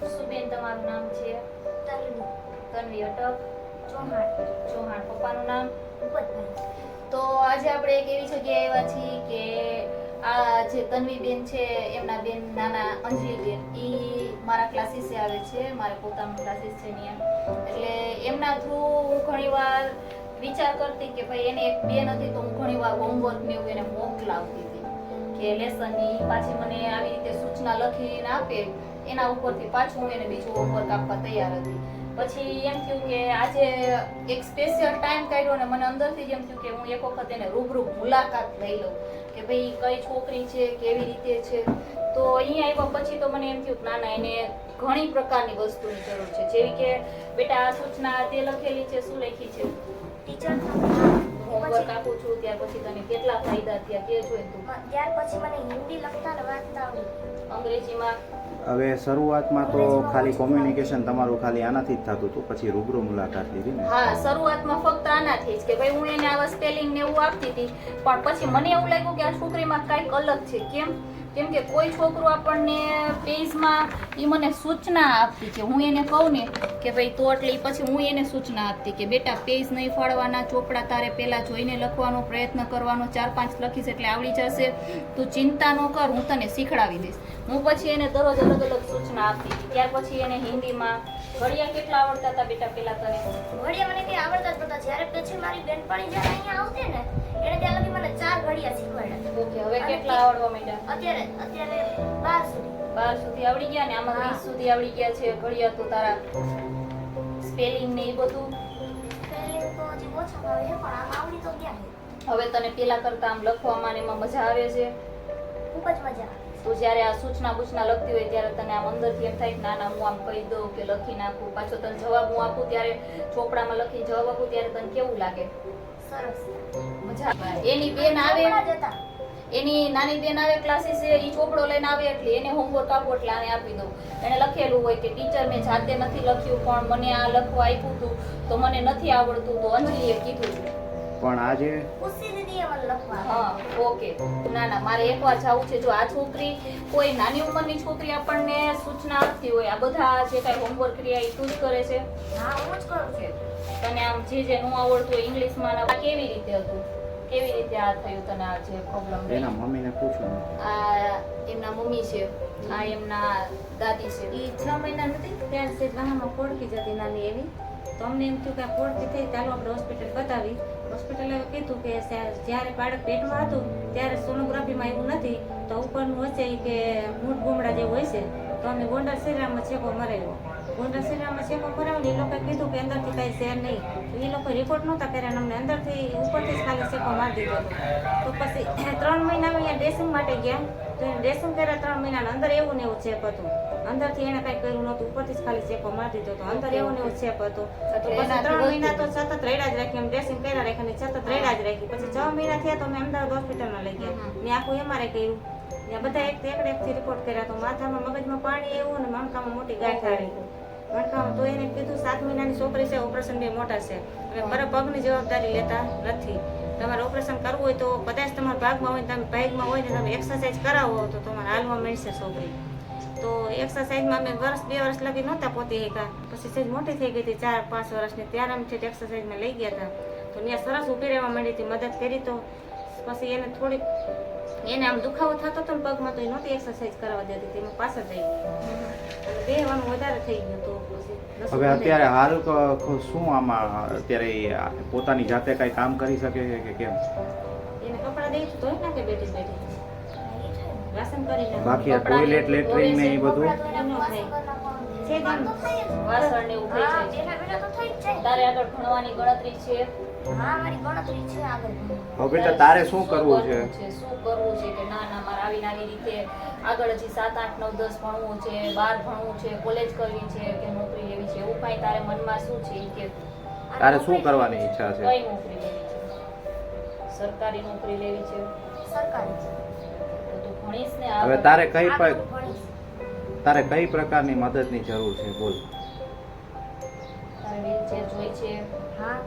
સુબેન તમારું નામ છે? તન્વી અટક ચૌહાણ. પપ્પાનું નામ? તો આજે આપણે એક એવી જગ્યાએ આવ્યા છીએ કે આ જે તન્વીબેન છે એમના બેન નાના અંજલિબેન ઈ મારા ક્લાસીસે આવે છે, મારે પોતાનું ક્લાસીસ છે ત્યાં. એટલે એમના થ્રુ હું ઘણીવાર વિચાર કરતી કે ભાઈ એને એક બેન હતી તો હું ઘણીવાર હોમવર્ક ને એવું એને મોકલાવતી હતી કે લેસનની પાછી મને આવી રીતે સૂચના લખીને આપે એના ઉપરથી પાછું હું એને બીજું હોમવર્ક આપવા તૈયાર હતી. પછી એમ થયું કે આજે એક સ્પેશિયલ ટાઈમ કાઢ્યો ને મને અંદરથી જ એમ થયું કે હું એક વખત એને રૂબરૂ મુલાકાત લઈ લઉં કે ભાઈ કઈ છોકરી છે, કેવી રીતે છે. તો અહીંયા આવ્યા પછી તો મને એમ થયું કે ના એને ઘણી પ્રકારની વસ્તુની જરૂર છે, જેવી કે બેટા આ સૂચના તે લખેલી છે, શું લખી છે? ટીચર હોમવર્ક આપું છું ત્યાર પછી તને કેટલા ફાયદા થયા કે જોઈ તું? ત્યાર પછી મને હિન્દી લખતા ને વાંચતા આવડી. અંગ્રેજીમાં? હવે શરૂઆતમાં તો ખાલી કોમ્યુનિકેશન તમારું ખાલી આનાથી જ થતું હતું, પછી રૂબરૂ મુલાકાત લીધી ને? હા, શરૂઆતમાં ફક્ત આનાથી જ કે ભાઈ હું એને આવા સ્પેલિંગ ને એવું આપતી હતી, પણ પછી મને એવું લાગ્યું કે આ છોકરીમાં કંઈક અલગ છે. કેમ કે કોઈ છોકરો આપણને પેજમાં એ મને સૂચના આપતી કે હું એને કહું ને કે ભાઈ તો એટલે પછી હું એને સૂચના આપતી કે બેટા પેજ નહીં ફાડવાના, ચોપડા તારે પહેલા જોઈને લખવાનો પ્રયત્ન કરવાનો, 4-5 લખીશ એટલે આવડી જશે, તું ચિંતા ન કર, હું તને શીખડાવી દઈશ. હું પછી એને દરરોજ અલગ અલગ સૂચના આપતી હતી. ત્યાર પછી એને હિન્દીમાં ઘડિયા કેટલા આવડતા હતા બેટા પેલા તને? ઘડિયા મને કઈ આવડતા જ નહોતા. જ્યારે પછી મારી બેનપણી જ્યારે અહીંયા આવતી ને એને ત્યાં લગી મને 4 ઘડિયા શીખવાડ્યા. ઓકે, હવે કેટલા આવડવા માંડ્યા? અત્યારે 12 સુધી. 12 સુધી આવડી ગયા ને? આમાં 20 સુધી આવડી ગયા છે ઘડિયા તો તારા? સ્પેલિંગ ને એ બધું સ્પેલિંગ તો હજી ઓછા આવે છે પણ આમ આવડી તો ગયા છે. હવે તને પેલા કરતા આમ લખવામાં ને એમાં મજા આવે છે? ખૂબ જ મજા આવે. તો જ્યારે આ સૂચના લખતી હોય ત્યારે તને આમ અંદરથી એમ થાય કે ના હું આમ કહી દઉં કે લખી નાખું, પાછો તને જવાબ હું આપું ત્યારે ચોપડામાં લખીને જવાબ આપું ત્યારે તને કેવું લાગે? સરસ. મજા આવે. એની બેન આવે, એની નાની બેન આવે ક્લાસીસે, ઈ ચોપડો લઈને આવે એટલે એને હોમવર્ક આપો એટલે આને આપી દઉં. એને લખેલું હોય કે ટીચર મેં જાતે નથી લખ્યું પણ મને આ લખવા આપ્યું હતું તો મને નથી આવડતું તો અંજલિએ કીધું છે. પણ આજે ખુશી દીદીએ મને લખવા. હા, ઓકે. ના મારે એકવાર જવું છે. જો આ છોકરી કોઈ નાની ઉંમરની છોકરી આપણને સૂચના આપતી હોય, આ બધા જે કાંઈ હોમવર્ક ક્રિયા એ તું જ કરે છે? હા, હું જ કરું છું. તને આમ જે ન આવડતું હોય ઇંગ્લિશમાં કેવી રીતે હતું? કેવી રીતે આ થયું તને આ જે પ્રોબ્લેમ? એના મમ્મીને પૂછો. આ એમના મમ્મી છે, આ એમના દાદી છે. એ 6 મહિના નથી ત્યારે છે વાહમાં પોડકી જતી નાની એવી. તો અમને એમ થયું કે આ પોડકી થઈ ચાલો આપણે હોસ્પિટલ બતાવી. હોસ્પિટલે કીધું કે જ્યારે બાળક પેટમાં હતું ત્યારે સોનોગ્રાફીમાં એવું નથી તો ઉપરનું હશે કે મૂઠ ગુમડા જેવું હોય છે. તો અમે ગોંડલ શરીરમાં છેકો મરાવ્યો. ગોંડલ શરીરમાં છેકો મરાવ્યો એ લોકોએ કીધું કે અંદરથી કાંઈ શેર નહીં. એ લોકો રિપોર્ટ નહોતા કર્યા, અમને અંદરથી ઉપરથી જ ખાલી છેકો મારી દીધો હતો. તો પછી 3 મહિના અહીંયા ડ્રેસિંગ માટે ગયા તો એને ડ્રેસિંગ કર્યા 3 મહિનાના અંદર એવું ને એવું ચેપ હતું. અંદરથી એને કાંઈ કર્યું નહોતું, ઉપરથી જ ખાલી ચેકો મારી દીધો હતો. અંદર એવું ને એવું ચેપ હતો. તો પછી 3 મહિના તો સતત રેડા જ રાખી, એમ ડ્રેસિંગ કર્યા રાખી અને સતત રેડા જ રાખી. પછી 6 મહિના થયા તો અમે અમદાવાદ હોસ્પિટલમાં લઈ ગયા. મેં આખું એમઆરઆઈ કર્યું. ત્યાં બધા એકથી રિપોર્ટ કર્યા. તો માથામાં મગજમાં પાણી એવું અને મણકામાં મોટી ગાંઠ આવી. મણકામાં તો એને કીધું 7 મહિનાની છોકરી છે, ઓપરેશન બી મોટા છે, હવે બરાબર પગની જવાબદારી લેતા નથી. તમારે ઓપરેશન કરવું હોય તો કદાચ તમારા ભાગમાં હોય, તમે ભાગમાં હોય ને તમે એક્સરસાઇઝ કરાવો તો તમારે હાલવા મળશે છોકરી. તો એક્સરસાઇઝમાં અમે 1-2 વર્ષ લગી નહોતા પોતી શક્યા. પછી સહેજ મોટી થઈ ગઈ હતી 4-5 વર્ષની, ત્યારે અમે છે એક્સરસાઇઝમાં લઈ ગયા હતા. તો ત્યાં સરસ ઊભી રહેવા માંડી હતી, મદદ કરી. તો પછી એને થોડીક એને આમ દુખાવો થતો હતો ને પગમાં તો એ નહોતી એક્સરસાઇઝ કરાવવા દેતી હતી, એમાં પાછળ થઈ ગઈ અને બેહવાનું વધારે થઈ ગયું. તો પછી હવે અત્યારે હાલ શું આમાં અત્યારે પોતાની જાતે કઈ કામ કરી શકે છે કે કેમ? એને કપડાં દઈ તો ધોઈ નાખે બેઠી બેઠી, વાસણ કરી નાખે. બાકી આ ટોયલેટ લેટ્રિન ને એ બધું છે જ આમ. વાસણ ને એવું થઈ જાય છે. બેઠા બેઠા તો થઈ જ જાય. તારે આગળ ભણવાની ગણતરી છે? હા, મારી ગણતરી છે આગળ. હવે બેટા તારે શું કરવું છે? શું કરવું છે કે ના મારે આવીને આવી રીતે આગળ હજી 7, 8, 9, 10 ભણવું છે, 12 ભણવું છે, કોલેજ કરવી છે કે નોકરી લેવી છે, એવું કાંઈ તારે મનમાં શું છે કે તારે શું કરવાની ઈચ્છા છે? કઈ નોકરી લેવી છે? સરકારી નોકરી લેવી છે? સરકારી છે. તો તું ભણીશ ને હવે આગળ? તારે કઈ પ્રકારની મદદની જરૂર છે બોલ? તારે વ્હીલચેર જોઈ છે? હા.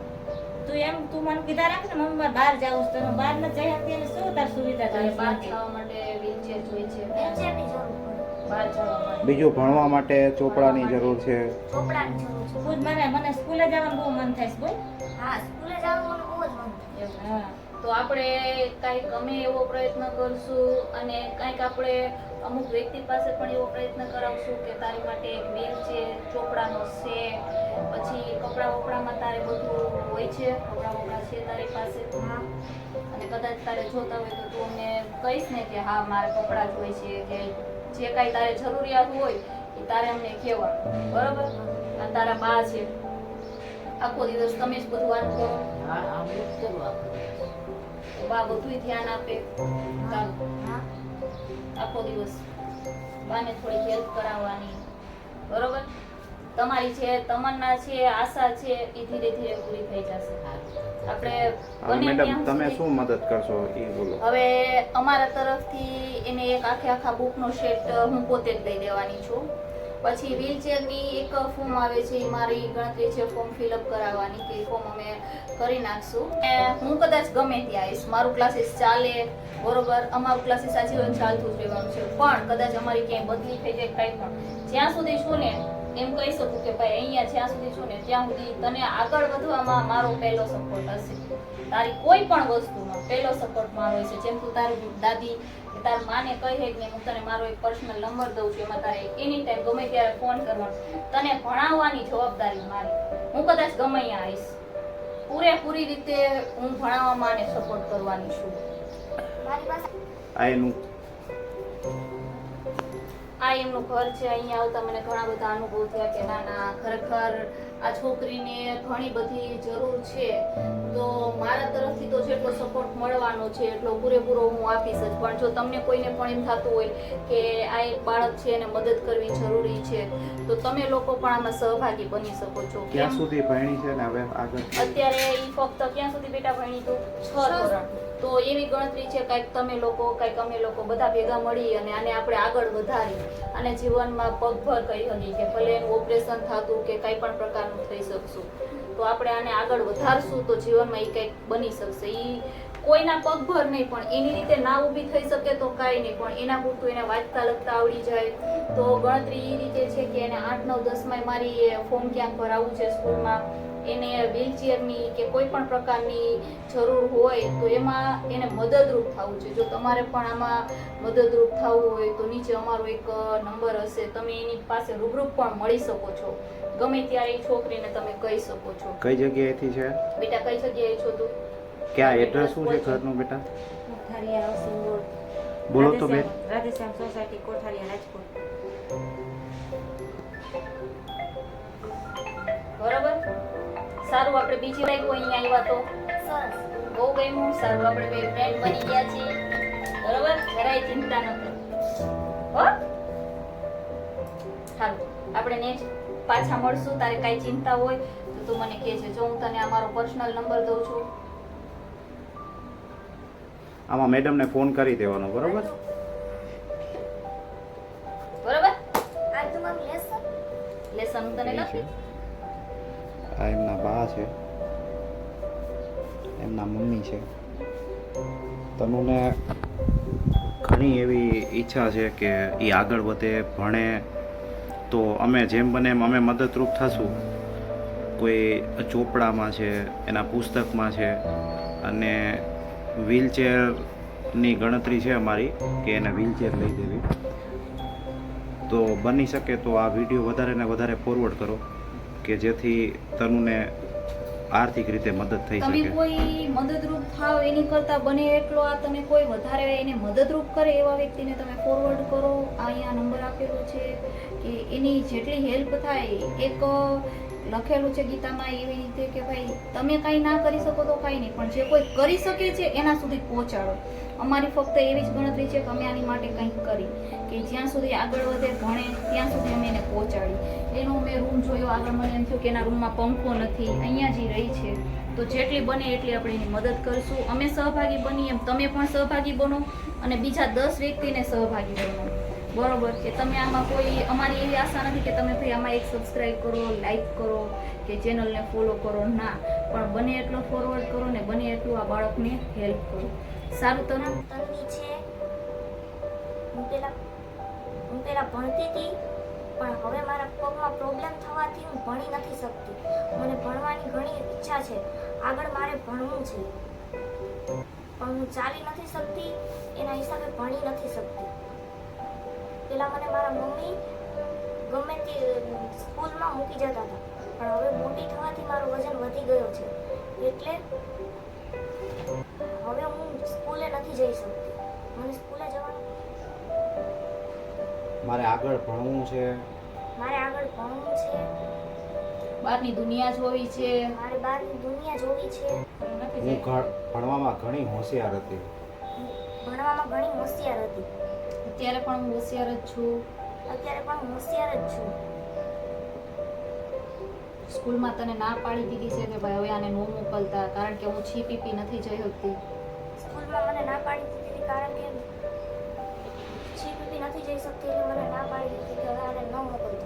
તું મને કીધા રાખ ને મમ્મી મારે બહાર જાવું છે, તો બહાર ન જઈ શકતી અને શું તાર સુવિધા તારે જોઈએ બહાર છે? જવા માટે વ્હીલચેર જોઈ છે? વ્હીલચેરની જરૂર પડે. બહાર જવા માટે. બીજું ભણવા માટે ચોપડાની જરૂર છે. ચોપડાની જરૂર છે. ખુદ મને સ્કૂલે જવાનું બહુ મન થાય છે બોલ. હા, સ્કૂલે જવાનું મને બહુ જ મન થાય. હા તો આપણે કાંઈક ગમે એવો પ્રયત્ન કરશું અને કાંઈક આપણે અમુક વ્યક્તિ પાસે પણ એવો પ્રયત્ન કરાવશું કે તારી માટે એક વ્હીલચેર, ચોપડાનો સેટ, પછી કપડાં વપડામાં તારે બધું હોય છે, કપડાં વપડા છે તારી પાસે? હા. અને કદાચ તારે જોતા હોય તો તું અમને કહીશ ને કે હા મારે કપડાં જ હોય છે, કે જે કાંઈ તારે જરૂરિયાત હોય એ તારે અમને કહેવાનું, બરાબર? અને તારા બા છે, આખો દિવસ તમે જ બધું આનું કરો, તો બા બધુંય ધ્યાન આપે તારું. હા. આખો દિવસ બાને થોડી હેલ્પ કરાવવાની, બરોબર? તમારી જે તમન્ના છે, આશા છે એ ધીરે ધીરે પૂરી થઈ જશે. આપણે હવે બને મેડમ ત્યાં તમે સુધી- શું મદદ કરશો એ બોલો. હવે અમારા તરફથી એને એક આખા બુકનો સેટ હું પોતે જ લઈ દેવાની છું. પછી વ્હીલચેરની એક ફોર્મ આવે છે, એ મારી ગણતરી છે ફોર્મ ફિલઅપ કરાવવાની, કે ફોર્મ અમે કરી નાખશું. હું કદાચ ગમે ત્યાં આવીશ, મારું ક્લાસીસ ચાલે, બરોબર? અમારું ક્લાસીસ આજીવન ચાલતું જ રહેવાનું છે. પણ કદાચ અમારી ક્યાંય બદલી થઈ જાય કાંઈ પણ, જ્યાં સુધી છું ને એમ કહી શકું કે ભાઈ અહીંયા જ્યાં સુધી છું ને ત્યાં સુધી તને આગળ વધવામાં મારો પહેલો સપોર્ટ હશે. તારી કોઈ પણ વસ્તુમાં પહેલો સપોર્ટ મારો હશે. જેમ તું તારી દાદી કે તારી માને કહે કે હું તને મારો એક પર્સનલ નંબર દઉં છું, એમાં તારે એની ટાઈમ ગમે ત્યારે ફોન કરવાનો. તને ભણાવવાની જવાબદારી મારી. હું કદાચ ગમે અહીંયા આવીશ, પૂરેપૂરી રીતે હું ભણાવવામાં અને સપોર્ટ કરવાની છું. મારી પાસે આ એનું આ એમનું ઘર છે. અહીંયા આવતા મને ઘણા બધા અનુભવ થયા કે ના ના ખરેખર આ છોકરીને ઘણી બધી જરૂર છે, તો મારા તરફથી તો જેટલો સપોર્ટ મળવાનો છે એટલો પૂરેપૂરો હું આપીશ જ. પણ જો તમને કોઈને પણ એમ થતું હોય કે આ એક બાળક છે એને મદદ કરવી જરૂરી છે, તો તમે લોકો પણ આમાં સહભાગી બની શકો છો. ક્યાં કેમ? સુધી ભણી છે ને હવે આગળ? અત્યારે ઈ ફક્ત ક્યાં સુધી બેટા ભણી તું? 6 ધોરણ. તો એવી ગણતરી છે કાંઈક તમે લોકો કાંઈક અમે લોકો બધા ભેગા મળી અને આને આપણે આગળ વધારી અને જીવનમાં પગભર કરી શકીએ, કે ભલે એનું ઓપરેશન થતું કે કંઈ પણ પ્રકારનું થઈ શકશું, તો આપણે આને આગળ વધારશું તો જીવનમાં એ કંઈક બની શકશે. એ કોઈના પગભર નહીં પણ એની રીતે ના ઊભી થઈ શકે તો કાંઈ નહીં, પણ એના પૂરતું એને વાંચતા લખતા આવડી જાય તો ગણતરી એ રીતે છે કે એને 8, 9, 10માં મારી ફોર્મ ક્યાંક ભરાવવું છે સ્કૂલમાં, એને વ્હીલચેરની કે કોઈ પણ પ્રકારની જરૂર હોય તો એમાં એને મદદરૂપ થવું છે. જો તમારે પણ આમાં મદદરૂપ થવું હોય તો નીચે અમારો એક નંબર હશે, તમે એની પાસે રૂબરૂ પણ મળી શકો છો. ગમે ત્યારે એ છોકરીને તમે કહી શકો છો. કઈ જગ્યાએથી છે? બેટા કઈ જગ્યાએ છો તું? ક્યાં એડ્રેસ શું છે ઘરનું બેટા? કોઠારીયા હાઉસિંગ રોડ, બોલો તો બેન. રાધેશ્યામ સોસાયટી, કોઠારીયા, રાજકોટ. બરાબર, સારું. આપણે બીજી લાગ્યું અહીંયા આવ્યા તો સરસ. બહુ ગમ્યું. સારું, આપણે બે ફ્રેન્ડ બની ગયા છીએ, બરાબર? જરાય ચિંતા ન કર, હો? સારું, આપણે નેક્સ્ટ પાછા મળશું. તારે કાંઈ ચિંતા હોય તો તું મને કહેજે. જો હું તને આ મારો પર્સનલ નંબર દઉં છું, આમાં મેડમને ફોન કરી દેવાનો, બરોબર? બરાબર? આ તમારું લેસન. લેસન હું તને એ છે. લખી. આ એમના બા છે, એમના મમ્મી છે. તનુને ઘણી એવી ઈચ્છા છે કે એ આગળ વધે, ભણે, તો અમે જેમ બને એમ અમે મદદરૂપ થશું. કોઈ ચોપડામાં છે, એના પુસ્તકમાં છે, અને વ્હીલચેરની ગણતરી છે અમારી કે એને વ્હીલચેર લઈ દેવી. તો બની શકે તો આ વિડીયો વધારે ને વધારે ફોરવર્ડ કરો કે જેથી તનુને આર્થિક રીતે મદદ થઈ તમે શકે. કોઈ મદદરૂપ થાવ એની કરતા બને એટલો આ તમે કોઈ વધારે એને મદદરૂપ કરે એવા વ્યક્તિને તમે ફોરવર્ડ કરો. અહીંયા નંબર આપેલો છે કે એની જેટલી હેલ્પ થાય, એક લખેલું છે ગીતામાં એવી રીતે કે ભાઈ તમે કાંઈ ના કરી શકો તો કાંઈ નહીં, પણ જે કોઈ કરી શકે છે એના સુધી પહોંચાડો. અમારી ફક્ત એવી જ ગણતરી છે કે અમે આની માટે કંઈક કરી કે જ્યાં સુધી આગળ વધે, ભણે, ત્યાં સુધી અમે એને પહોંચાડી. એનો મેં રૂમ જોયો, આગળ મને એમ થયું કે એના રૂમમાં પંખો નથી, અહીંયા જ ઈ રહી છે. તો જેટલી બને એટલી આપણે એની મદદ કરશું. અમે સહભાગી બની એમ તમે પણ સહભાગી બનો અને બીજા 10 વ્યક્તિને સહભાગી બનો, બરોબર? કે તમે આમાં કોઈ, અમારી એવી આશા નથી કે તમે ભાઈ આમાં એક સબસ્ક્રાઇબ કરો, લાઈક કરો કે ચેનલને ફોલો કરો, ના, પણ બને એટલો ફોરવર્ડ કરો ને બને એટલું આ બાળકને હેલ્પ કરો. સારું, તને તન્વી છે. હું પેલા હું પહેલાં ભણતી હતી, પણ હવે મારા પગમાં પ્રોબ્લેમ થવાથી હું ભણી નથી શકતી. મને ભણવાની ઘણી ઈચ્છા છે, આગળ મારે ભણવું છે, પણ હું ચાલી નથી શકતી, એના હિસાબે ભણી નથી શકતી. પહેલાં મને મારા મમ્મી ગમે તે સ્કૂલમાં મૂકી જતા હતા, પણ હવે મોટી થવાથી મારું વજન વધી ગયો છે, એટલે હવે હું સ્કૂલે નથી જઈ શકતી. મને સ્કૂલે જવાનું, મારે આગળ ભણવું છે, મારે આગળ ભણવું છે, બહારની દુનિયા જોવી છે. મારે બહારની દુનિયા જોવી છે. નથી હું ભણવામાં ઘણી હોશિયાર હતી. ભણવામાં ઘણી હોશિયાર હતી, અત્યારે પણ હું હોશિયાર જ છું. અત્યારે પણ હું હોશિયાર જ છું. સ્કૂલમાં તને ના પાડી દીધી છે કે ભાઈ હવે આને નો મોકલતા, કારણ કે હું છીપીપી નથી જઈ શકતી. સ્કૂલમાં મને ના પાડી દીધી કારણ કે છીપી નથી જઈ શકતી, એટલે મને ના પાડી દીધી કે હવે આને ન મોકલતા.